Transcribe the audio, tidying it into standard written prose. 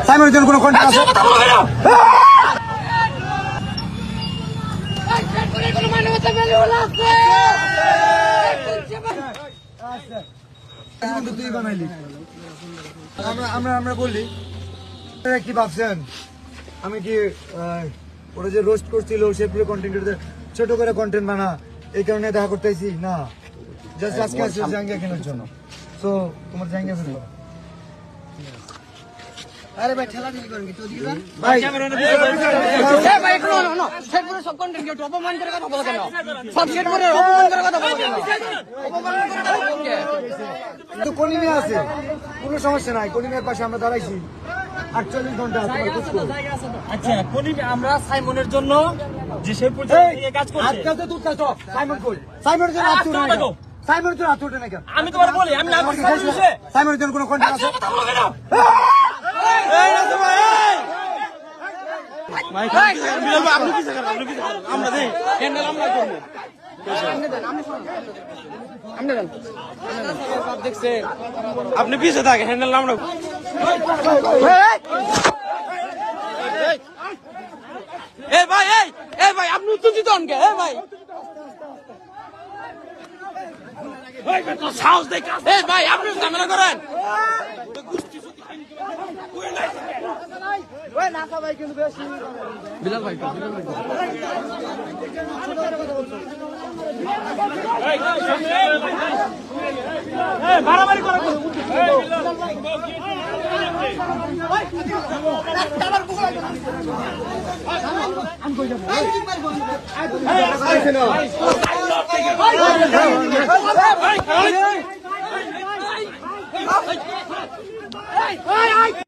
সাইমনের জন্য কোনো কন্টেন্ট আছে? তুই বানাইলি আমরা বললি কি ভাবছেন? আমি কি ওরা যে রোস্ট করছিল সে পুরো কন্টেন্ট ছোট করে কন্টেন্ট বানা এই কারণে দেখা করতেছি না, জাস্ট আজকে আসছে জাঙ্গিয়া কেনার জন্য। তো তোমার জাঙ্গিয়া ফেলবো। আরে ভাই ঠেলা ঠেলি করেন কি তো দিবা ভাই ভাই শেরপুরের সব কন্টেন্ট কি অপমান করে কথা বলা কেন? সব শেরপুরের অপমান করে কথা বলা কেন? অপমান করে তো কলিমে আছে, কোনো সমস্যা নাই। কলিমের পাশে আমরা দাঁড়াইছি 48 ঘন্টা। আচ্ছা কলিমে আমরা সাইমনের জন্য যে শেরপুর থেকে কাজ করছে আজকে তো তুই তো সাইমন কই? সাইমনের জন্য আজ তুই না, সাইমনের জন্য আজ তুই না কেন? আমি তোমার বলি আমি না করছি সাইমনের জন্য কোনো কন্টেন্ট আছে? আপনি পিছিয়ে থাকে হ্যান্ডেল আমরা ভাই আপনি উত্তেজিত হন কে? ভাই সাহস দেখে ভাই আপনি ঝামেলা করেন। বিলাল ভাই মারামারি করে আমি